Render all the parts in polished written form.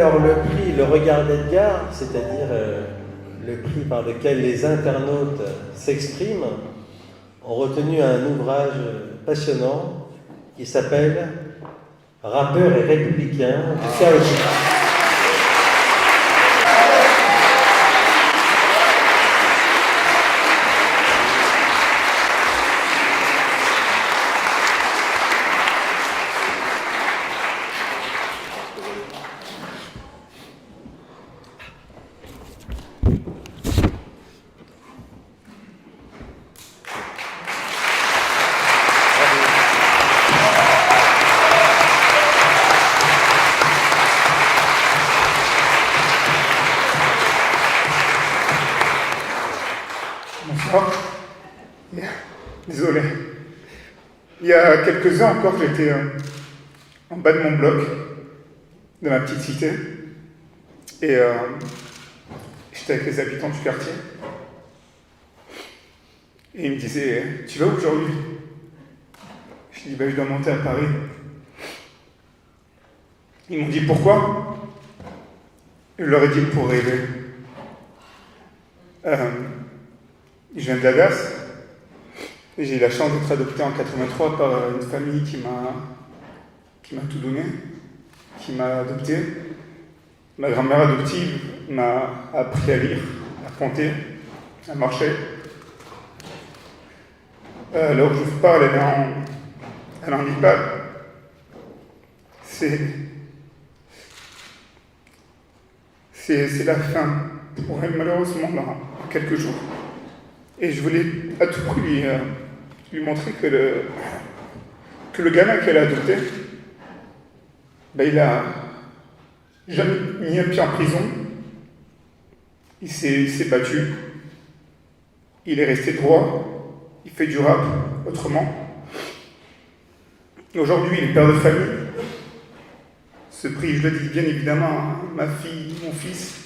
alors le prix Le Regard d'Edgar, c'est-à-dire le prix par lequel les internautes s'expriment, ont retenu un ouvrage passionnant qui s'appelle Rappeur et républicain de Chaotique. Bonsoir. Désolé. Il y a quelques heures encore, j'étais en bas de mon bloc, de ma petite cité, et j'étais avec les habitants du quartier. Et ils me disaient « Tu vas où aujourd'hui ?» Je dis « Je dois monter à Paris. » Ils m'ont dit « Pourquoi ?» Je leur ai dit « Pour rêver. » Je viens de Dagas. J'ai eu la chance d'être adopté en 83 par une famille qui m'a tout donné, qui m'a adopté. Ma grand-mère adoptive m'a appris à lire, à compter, à marcher. Là où je vous parle, elle est en Népal. C'est la fin pour elle, malheureusement, dans quelques jours. Et je voulais à tout prix lui montrer que le gamin qu'elle a adopté, il a jamais mis un pied en prison. Il s'est battu. Il est resté droit. Il fait du rap autrement. Aujourd'hui, il est père de famille. Ce prix, je le dis bien évidemment à ma fille, mon fils,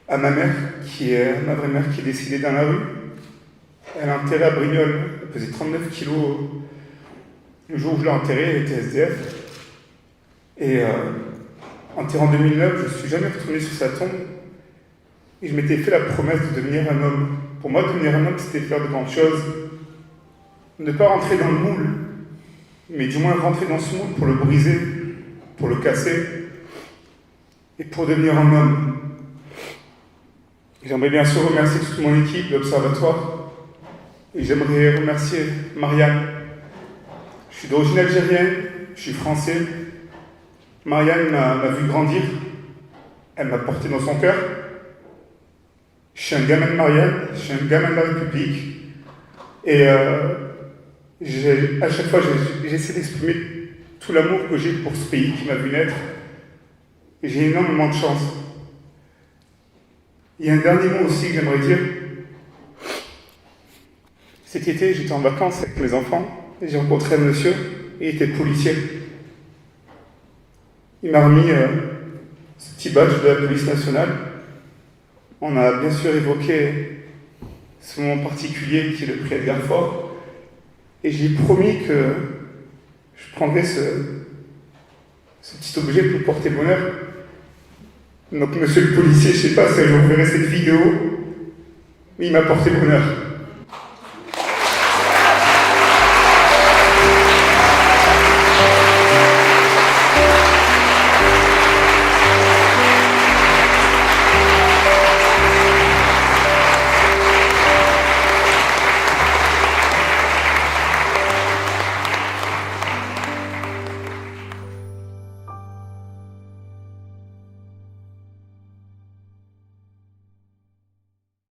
à ma mère, ma vraie mère qui est décédée dans la rue. Elle a enterré à Brignoles. Elle pesait 39 kilos. Le jour où je l'ai enterrée, elle était SDF. Et enterrée en 2009, je ne suis jamais retourné sur sa tombe. Et je m'étais fait la promesse de devenir un homme. Pour moi, devenir un homme, c'était faire de grandes choses. Ne pas rentrer dans le moule, mais du moins rentrer dans ce moule pour le briser, pour le casser, et pour devenir un homme. J'aimerais bien sûr remercier toute mon équipe, l'Observatoire, et j'aimerais remercier Marianne. Je suis d'origine algérienne, je suis français. Marianne m'a vu grandir, elle m'a porté dans son cœur. Je suis un gamin de Marianne, je suis un gamin de la République, et à chaque fois j'essaie d'exprimer tout l'amour que j'ai pour ce pays qui m'a vu naître, et j'ai énormément de chance. Il y a un dernier mot aussi que j'aimerais dire. Cet été, j'étais en vacances avec mes enfants et j'ai rencontré un monsieur, et il était policier. Il m'a remis ce petit badge de la police nationale. On a bien sûr évoqué ce moment particulier qui est le prix Edgar Faure, et j'ai promis que je prendrais ce petit objet pour porter bonheur. Donc, monsieur le policier, je ne sais pas si je reverrai cette vidéo, mais il m'a porté bonheur.